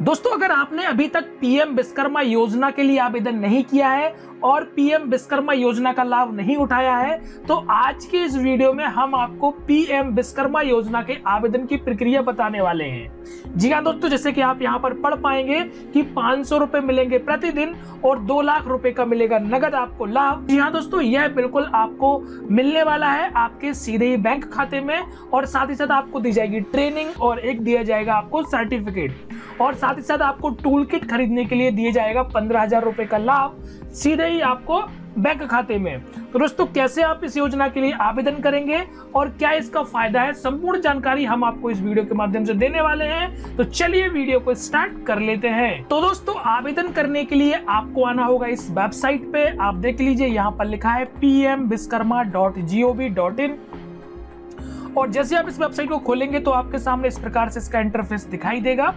दोस्तों, अगर आपने अभी तक पीएम विश्वकर्मा योजना के लिए आवेदन नहीं किया है और पीएम विश्वकर्मा योजना का लाभ नहीं उठाया है, तो आज के इस वीडियो में हम आपको पीएम विश्वकर्मा योजना के आवेदन की प्रक्रिया बताने वाले हैं। जी हाँ दोस्तों, जैसे कि आप यहाँ पर पढ़ पाएंगे कि 500 रुपए मिलेंगे प्रतिदिन और 2 लाख रुपए का मिलेगा नगद आपको लाभ। जी हाँ दोस्तों, यह बिल्कुल आपको मिलने वाला है आपके सीधे ही बैंक खाते में, और साथ ही साथ आपको दी जाएगी ट्रेनिंग और एक दिया जाएगा आपको सर्टिफिकेट, और साथ ही साथ आपको टूल किट खरीदने के लिए दिए जाएगा 15,000 रुपए का लाभ सीधे ही आपको बैंक खाते में। तो दोस्तों, कैसे आप इस योजना के लिए आवेदन करेंगे और क्या इसका फायदा है, संपूर्ण जानकारी हम आपको इस वीडियो के माध्यम से देने वाले हैं। तो चलिए वीडियो को स्टार्ट कर लेते हैं। तो दोस्तों, आवेदन करने के लिए आपको आना होगा इस वेबसाइट पे। आप देख लीजिए, यहाँ पर लिखा है pmvishkarma.gov.in, और जैसे आप इस वेबसाइट को खोलेंगे तो आपके सामने इस प्रकार से इसका इंटरफेस दिखाई देगा।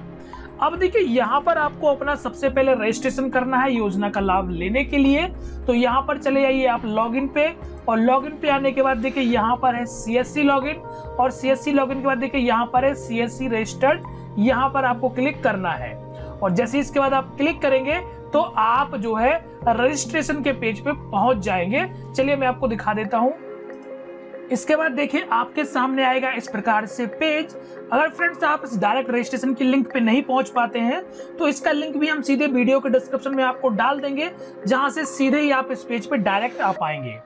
अब देखिए, यहाँ पर आपको अपना सबसे पहले रजिस्ट्रेशन करना है योजना का लाभ लेने के लिए। तो यहाँ पर चले जाइए आप लॉगिन पे, और लॉगिन पे आने के बाद देखिए यहाँ पर है सीएससी लॉगिन, और सीएससी लॉगिन के बाद देखिए यहाँ पर है सीएससी रजिस्टर्ड, यहाँ पर आपको क्लिक करना है। और जैसे इसके बाद आप क्लिक करेंगे तो आप जो है रजिस्ट्रेशन के पेज पे पहुंच जाएंगे। चलिए मैं आपको दिखा देता हूं। इसके बाद देखिए आपके सामने आएगा इस प्रकार से पेज। अगर फ्रेंड्स आप इस डायरेक्ट रजिस्ट्रेशन की लिंक पे नहीं पहुंच पाते हैं तो इसका लिंक भी हम सीधे वीडियो के डिस्क्रिप्शन में आपको डाल देंगे, जहां से सीधे ही आप इस पेज पे डायरेक्ट आ पाएंगे।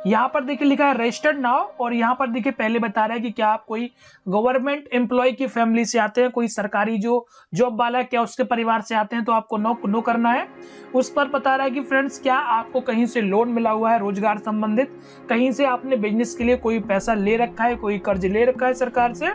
यहाँ पर देखिए लिखा है रजिस्टर्ड नाउ, और यहाँ पर देखिए पहले बता रहा है कि क्या आप कोई गवर्नमेंट एम्प्लॉय की फैमिली से आते हैं, कोई सरकारी जो जॉब वाला है, क्या उसके परिवार से आते हैं, तो आपको नो करना है। उस पर बता रहा है कि फ्रेंड्स क्या आपको कहीं से लोन मिला हुआ है रोजगार संबंधित, कहीं से आपने बिजनेस के लिए कोई पैसा ले रखा है, कोई कर्ज ले रखा है सरकार से,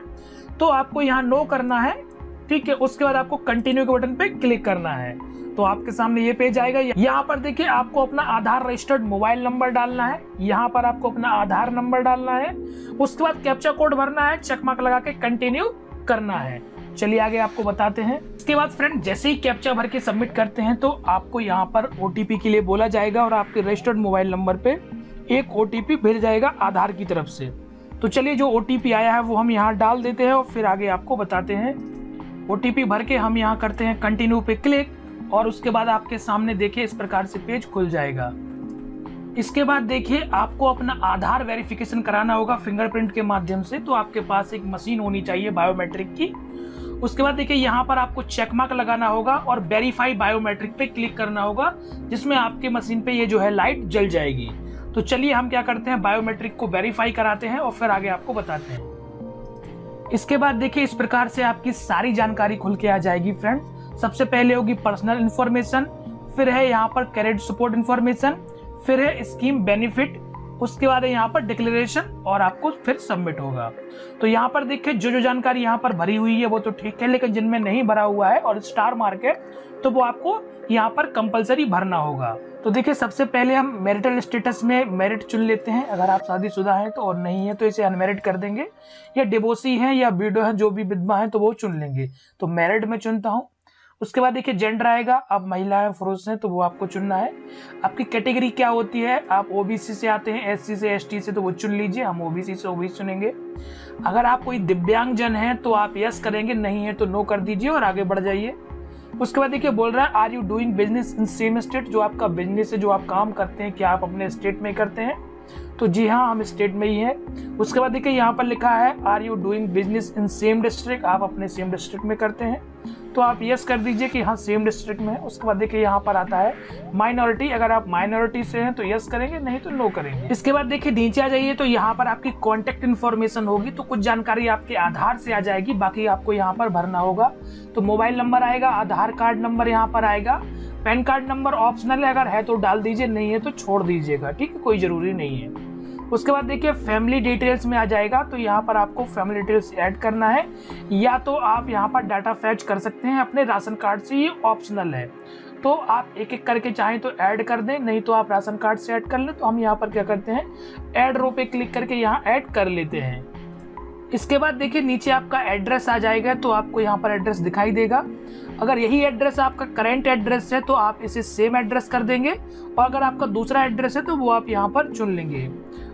तो आपको यहाँ नो करना है। ठीक है, उसके बाद आपको कंटिन्यू के बटन पे क्लिक करना है। तो आपके सामने ये पेज आएगा। यहाँ पर देखिए आपको अपना आधार रजिस्टर्ड मोबाइल नंबर डालना है, यहाँ पर आपको अपना आधार नंबर डालना है, उसके बाद कैप्चा कोड भरना है, चेक मार्क लगा के कंटिन्यू करना है। चलिए आगे आपको बताते हैं। इसके बाद फ्रेंड जैसे ही कैप्चा भर के सबमिट करते हैं तो आपको यहाँ पर ओटीपी के लिए बोला जाएगा, और आपके रजिस्टर्ड मोबाइल नंबर पे एक ओटीपी भेज जाएगा आधार की तरफ से। तो चलिए जो ओटीपी आया है वो हम यहाँ डाल देते हैं और फिर आगे आपको बताते हैं। ओटीपी भर के हम यहाँ करते हैं कंटिन्यू पे क्लिक, और उसके बाद आपके सामने देखिए इस प्रकार से पेज खुल जाएगा। इसके बाद देखिए आपको अपना आधार वेरिफिकेशन कराना होगा फिंगरप्रिंट के माध्यम से। तो आपके पास एक मशीन होनी चाहिए बायोमेट्रिक की। उसके बाद देखिए यहाँ पर आपको चेक मार्क लगाना होगा और वेरीफाई बायोमेट्रिक पे क्लिक करना होगा, जिसमें आपके मशीन पे ये जो है लाइट जल जाएगी। तो चलिए हम क्या करते हैं, बायोमेट्रिक को वेरीफाई कराते हैं और फिर आगे आपको बताते हैं। इसके बाद देखिए इस प्रकार से आपकी सारी जानकारी खुल के आ जाएगी फ्रेंड। सबसे पहले होगी पर्सनल इंफॉर्मेशन, फिर है यहाँ पर क्रेडिट सपोर्ट इंफॉर्मेशन, फिर है स्कीम बेनिफिट, उसके बाद है यहाँ पर डिक्लेरेशन, और आपको फिर सबमिट होगा। तो यहाँ पर देखिए जो जानकारी यहाँ पर भरी हुई है वो तो ठीक है, लेकिन जिनमें नहीं भरा हुआ है और स्टार मार्क है तो वो आपको यहाँ पर कंपलसरी भरना होगा। तो देखिए सबसे पहले हम मैरिटल स्टेटस में मेरिट चुन लेते हैं। अगर आप शादीशुदा हैं तो, और नहीं है तो इसे अनमेरिड कर देंगे, या डिवोर्सी हैं या विडो हैं, जो भी विधवा हैं तो वो चुन लेंगे। तो मैरिड में चुनता हूँ। उसके बाद देखिए जेंडर आएगा, आप महिला हैं पुरुष हैं तो वो आपको चुनना है। आपकी कैटेगरी क्या होती है, आप ओबीसी से आते हैं, एससी से एसटी से, तो वो चुन लीजिए, हम ओबीसी से ओबीसी चुनेंगे। अगर आप कोई दिव्यांगजन हैं तो आप यस करेंगे, नहीं है तो नो कर दीजिए और आगे बढ़ जाइए। उसके बाद देखिए बोल रहा है are you doing business in same state, जो आपका बिजनेस है, जो आप काम करते हैं, क्या आप अपने स्टेट में करते हैं, तो जी हाँ हम स्टेट में ही हैं। उसके बाद देखिए यहाँ पर लिखा है are you doing business in same district, आप अपने सेम डिस्ट्रिक्ट में करते हैं, तो आप यस कर दीजिए कि हाँ सेम डिस्ट्रिक्ट में है। उसके बाद देखिए यहाँ पर आता है माइनॉरिटी, अगर आप माइनॉरिटी से हैं तो यस करेंगे, नहीं तो नो करेंगे। इसके बाद देखिए नीचे आ जाइए तो यहाँ पर आपकी कॉन्टेक्ट इन्फॉर्मेशन होगी। तो कुछ जानकारी आपके आधार से आ जाएगी, बाकी आपको यहाँ पर भरना होगा। तो मोबाइल नंबर आएगा, आधार कार्ड नंबर यहाँ पर आएगा, पैन कार्ड नंबर ऑप्शनल है, अगर है तो डाल दीजिए, नहीं है तो छोड़ दीजिएगा, ठीक है, कोई जरूरी नहीं है। उसके बाद देखिए फैमिली डिटेल्स में आ जाएगा, तो यहाँ पर आपको फैमिली डिटेल्स ऐड करना है, या तो आप यहाँ पर डाटा फैच कर सकते हैं अपने राशन कार्ड से, ये ऑप्शनल है। तो आप एक एक करके चाहें तो ऐड कर दें, नहीं तो आप राशन कार्ड से ऐड कर लें। तो हम यहाँ पर क्या करते हैं, ऐड रो पे क्लिक करके यहाँ ऐड कर लेते हैं। इसके बाद देखिए नीचे आपका एड्रेस आ जाएगा, तो आपको यहाँ पर एड्रेस दिखाई देगा। अगर यही एड्रेस आपका करेंट एड्रेस है तो आप इसे सेम एड्रेस कर देंगे, और अगर आपका दूसरा एड्रेस है तो वो आप यहाँ पर चुन लेंगे।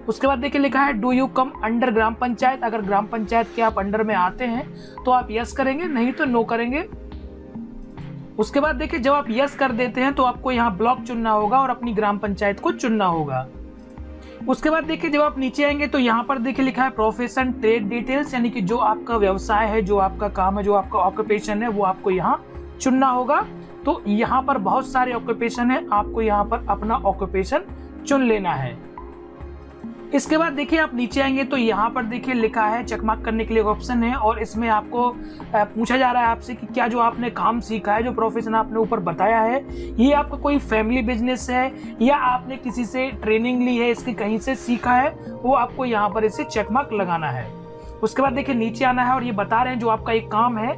उसके बाद देखिए लिखा है डू यू कम अंडर ग्राम पंचायत, अगर ग्राम पंचायत के आप अंडर में आते हैं तो आप यस करेंगे, नहीं तो नो करेंगे। उसके बाद देखिए जब आप यस कर देते हैं तो आपको यहाँ ब्लॉक चुनना होगा और अपनी ग्राम पंचायत को चुनना होगा। उसके बाद देखिए जब आप नीचे आएंगे तो यहाँ पर देखिए लिखा है प्रोफेशन ट्रेड डिटेल्स, यानी कि जो आपका व्यवसाय है, जो आपका काम है, जो आपका ऑक्यूपेशन है, वो आपको यहाँ चुनना होगा। तो यहाँ पर बहुत सारे ऑक्यूपेशन है, आपको यहाँ पर अपना ऑक्यूपेशन चुन लेना है। इसके बाद देखिए आप नीचे आएंगे तो यहाँ पर देखिए लिखा है चेक मार्क करने के लिए ऑप्शन है, और इसमें आपको पूछा जा रहा है आपसे कि क्या जो आपने काम सीखा है, जो प्रोफेशन आपने ऊपर बताया है, ये आपका कोई फैमिली बिजनेस है या आपने किसी से ट्रेनिंग ली है, इसकी कहीं से सीखा है, वो आपको यहाँ पर इसे चेक मार्क लगाना है। उसके बाद देखिए नीचे आना है और ये बता रहे हैं जो आपका एक काम है,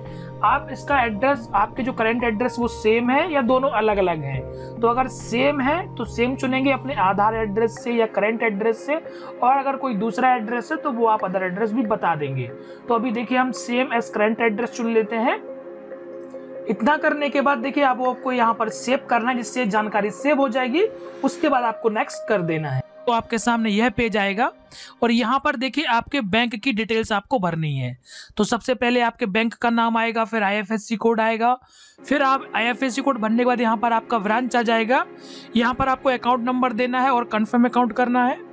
आप इसका एड्रेस, आपके जो करंट एड्रेस वो सेम है या दोनों अलग अलग हैं। तो अगर सेम है तो सेम चुनेंगे अपने आधार एड्रेस से या करंट एड्रेस से, और अगर कोई दूसरा एड्रेस है तो वो आप अदर एड्रेस भी बता देंगे। तो अभी देखिए हम सेम एज करंट एड्रेस चुन लेते हैं। इतना करने के बाद देखिए आपको यहाँ पर सेव करना है, जिससे जानकारी सेव हो जाएगी। उसके बाद आपको नेक्स्ट कर देना है। तो आपके सामने यह पेज आएगा और यहाँ पर देखिए आपके बैंक की डिटेल्स आपको भरनी है। तो सबसे पहले आपके बैंक का नाम आएगा, फिर IFSC कोड आएगा, फिर आप IFSC कोड भरने के बाद यहाँ पर आपका ब्रांच आ जाएगा। यहाँ पर आपको अकाउंट नंबर देना है और कंफर्म अकाउंट करना है।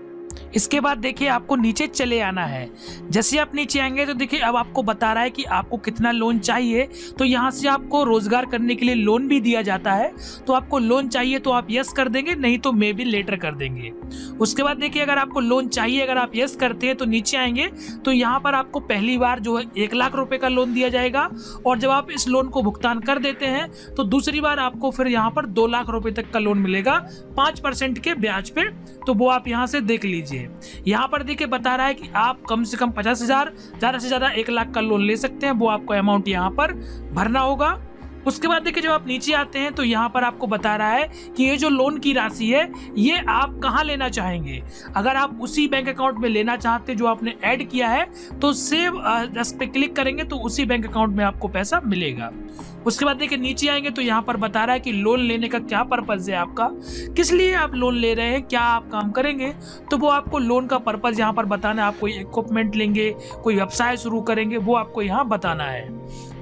इसके बाद देखिए आपको नीचे चले आना है। जैसे आप नीचे आएंगे तो देखिए अब आपको बता रहा है कि आपको कितना लोन चाहिए। तो यहाँ से आपको रोजगार करने के लिए लोन भी दिया जाता है। तो आपको लोन चाहिए तो आप यस कर देंगे, नहीं तो मे बी लेटर कर देंगे। उसके बाद देखिए अगर आपको लोन चाहिए, अगर आप यस करते हैं तो नीचे आएंगे तो यहाँ पर आपको पहली बार जो है 1 लाख रुपए का लोन दिया जाएगा, और जब आप इस लोन को भुगतान कर देते हैं तो दूसरी बार आपको फिर यहाँ पर 2 लाख रुपए तक का लोन मिलेगा 5% के ब्याज पे। तो वो आप यहाँ से देख लीजिए। यहाँ पर देखिए बता रहा है कि आप कम से कम 50,000, ज्यादा से ज्यादा 1 लाख का लोन ले सकते हैं। वो आपको अमाउंट यहाँ पर भरना होगा। उसके बाद देखिए जब आप नीचे आते हैं तो यहाँ पर आपको बता रहा है कि ये जो लोन की राशि है ये आप कहाँ लेना चाहेंगे। अगर आप उसी बैंक अकाउंट में लेना चाहते हैं जो आपने ऐड किया है तो सेव जस्ट पे क्लिक करेंगे तो उसी बैंक अकाउंट में आपको पैसा मिलेगा। उसके बाद देखिए नीचे आएंगे तो यहाँ पर बता रहा है कि लोन लेने का क्या पर्पज है, आपका किस लिए आप लोन ले रहे हैं, क्या आप काम करेंगे। तो वो आपको लोन का पर्पज यहाँ पर बताना है। आप कोई इक्विपमेंट लेंगे, कोई व्यवसाय शुरू करेंगे, वो आपको यहाँ बताना है।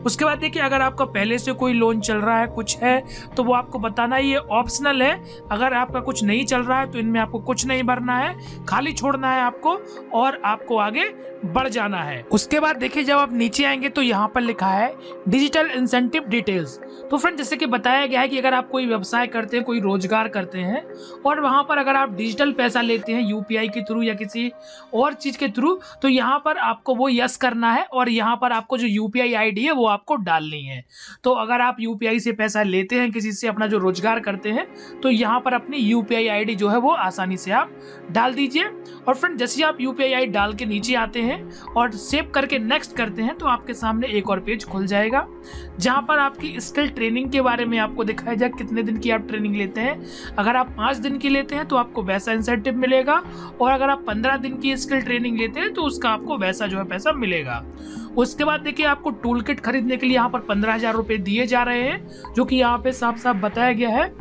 उसके बाद देखिए अगर आपका पहले से कोई लोन चल रहा है, कुछ है, तो वो आपको बताना है। ये ऑप्शनल है। अगर आपका कुछ नहीं चल रहा है तो इनमें आपको कुछ नहीं भरना है, खाली छोड़ना है आपको और आपको आगे बढ़ जाना है। उसके बाद देखिए जब आप नीचे आएंगे तो यहाँ पर लिखा है डिजिटल इंसेंटिव डिटेल्स। तो फ्रेंड जैसे कि बताया गया है कि अगर आप कोई व्यवसाय करते हैं, कोई रोजगार करते हैं और वहां पर अगर आप डिजिटल पैसा लेते हैं UPI के थ्रू या किसी और चीज के थ्रू, तो यहाँ पर आपको वो यस करना है और यहाँ पर आपको जो UPI ID है वो आपको डालनी है। तो अगर आप UPI से पैसा लेते हैं किसी से, अपना जो रोजगार करते हैं, तो यहाँ पर अपनी UPI ID जो है वो आसानी से आप डाल दीजिए। और फ्रेंड जैसे आप UPI ID डाल के नीचे आते हैं और सेव करके नेक्स्ट करते हैं तो आपके सामने एक और पेज खुल जाएगा जहां पर आपकी स्किल ट्रेनिंग के बारे में आपको दिखाया जाए कितने दिन की आप ट्रेनिंग लेते हैं। अगर आप 5 दिन की लेते हैं तो आपको वैसा इंसेंटिव मिलेगा, और अगर आप 15 दिन की स्किल ट्रेनिंग लेते हैं तो उसका आपको वैसा जो है पैसा मिलेगा। उसके बाद देखिए आपको टूल किट खरीदने के लिए यहाँ पर 15,000 रुपए दिए जा रहे हैं, जो कि यहाँ पे साफ साफ बताया गया है।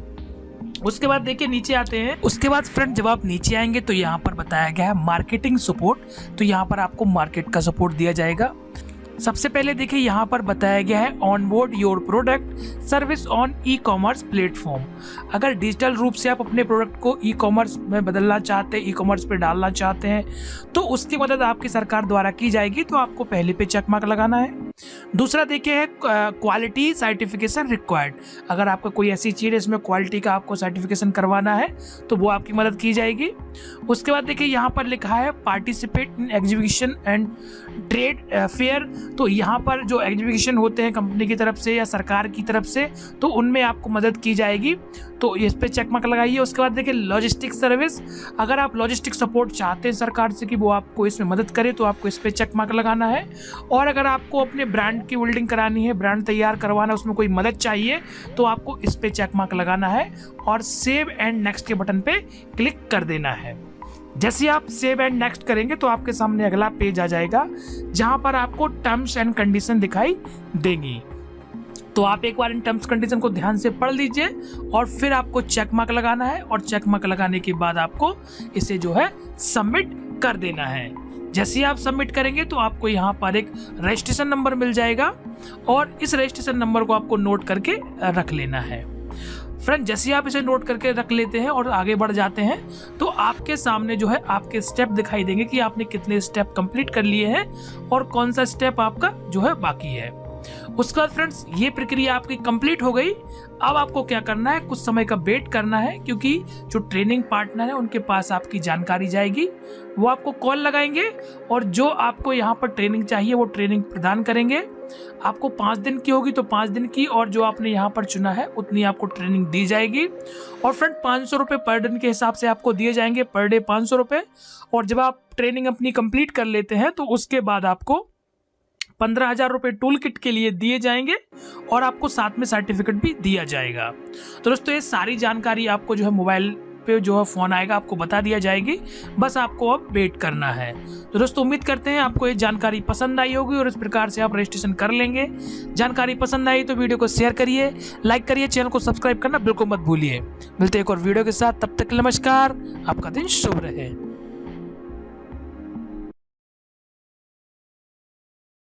उसके बाद देखिए नीचे आते हैं। उसके बाद फ्रेंड जब आप नीचे आएंगे तो यहाँ पर बताया गया है मार्केटिंग सपोर्ट। तो यहाँ पर आपको मार्केट का सपोर्ट दिया जाएगा। सबसे पहले देखिए यहाँ पर बताया गया है on board your product service on e-commerce platform. अगर डिजिटल रूप से आप अपने प्रोडक्ट को ई-कॉमर्स में बदलना चाहते हैं, ई-कॉमर्स पे डालना चाहते हैं, तो उसकी मदद आपकी सरकार द्वारा की जाएगी। तो आपको पहले पे चेक मार्क लगाना है। दूसरा देखिए है क्वालिटी सर्टिफिकेशन रिक्वायर्ड। अगर आपका कोई ऐसी चीज़ है इसमें क्वालिटी का आपको सर्टिफिकेशन करवाना है तो वो आपकी मदद की जाएगी। उसके बाद देखिए यहाँ पर लिखा है participate in exhibition and trade fair. तो यहाँ पर जो एग्जीबिशन होते हैं कंपनी की तरफ से या सरकार की तरफ से, तो उनमें आपको मदद की जाएगी। तो इस पे चेक मार्क लगाइए। उसके बाद देखिए लॉजिस्टिक सर्विस। अगर आप लॉजिस्टिक सपोर्ट चाहते हैं सरकार से कि वो आपको इसमें मदद करे तो आपको इस पे चेक मार्क लगाना है। और अगर आपको अपने ब्रांड की बिल्डिंग करानी है, ब्रांड तैयार करवाना, उसमें कोई मदद चाहिए, तो आपको इस पे चेक मार्क लगाना है और सेव एंड नेक्स्ट के बटन पे क्लिक कर देना है। जैसे आप सेव एंड नेक्स्ट करेंगे तो आपके सामने अगला पेज आ जाएगा जहां पर आपको टर्म्स एंड कंडीशन दिखाई देंगी। तो आप एक बार इन टर्म्स कंडीशन को ध्यान से पढ़ लीजिए और फिर आपको चेक मार्क लगाना है, और चेक मार्क लगाने के बाद आपको इसे जो है सबमिट कर देना है। जैसे ही आप सबमिट करेंगे तो आपको यहाँ पर एक रजिस्ट्रेशन नंबर मिल जाएगा और इस रजिस्ट्रेशन नंबर को आपको नोट करके रख लेना है। फ्रेंड, जैसे ही आप इसे नोट करके रख लेते हैं और आगे बढ़ जाते हैं तो आपके सामने जो है आपके स्टेप दिखाई देंगे कि आपने कितने स्टेप कंप्लीट कर लिए हैं और कौन सा स्टेप आपका जो है बाकी है। उसके बाद फ्रेंड्स, ये प्रक्रिया आपकी कंप्लीट हो गई। अब आपको क्या करना है, कुछ समय का वेट करना है, क्योंकि जो ट्रेनिंग पार्टनर है उनके पास आपकी जानकारी जाएगी, वो आपको कॉल लगाएंगे और जो आपको यहाँ पर ट्रेनिंग चाहिए वो ट्रेनिंग प्रदान करेंगे। आपको 5 दिन की होगी तो 5 दिन की, और जो आपने यहाँ पर चुना है उतनी आपको ट्रेनिंग दी जाएगी। और फ्रेंड, 500 रुपये पर दिन के हिसाब से आपको दिए जाएंगे, पर डे 500 रुपये। और जब आप ट्रेनिंग अपनी कंप्लीट कर लेते हैं तो उसके बाद आपको 15,000 रुपये टूल किट के लिए दिए जाएंगे और आपको साथ में सर्टिफिकेट भी दिया जाएगा। तो दोस्तों, ये सारी जानकारी आपको जो है मोबाइल पे जो है फ़ोन आएगा आपको बता दिया जाएगी, बस आपको अब वेट करना है। तो दोस्तों, उम्मीद करते हैं आपको ये जानकारी पसंद आई होगी और इस प्रकार से आप रजिस्ट्रेशन कर लेंगे। जानकारी पसंद आई तो वीडियो को शेयर करिए, लाइक करिए, चैनल को सब्सक्राइब करना बिल्कुल मत भूलिए। मिलते हैं एक और वीडियो के साथ, तब तक नमस्कार, आपका दिन शुभ रहे।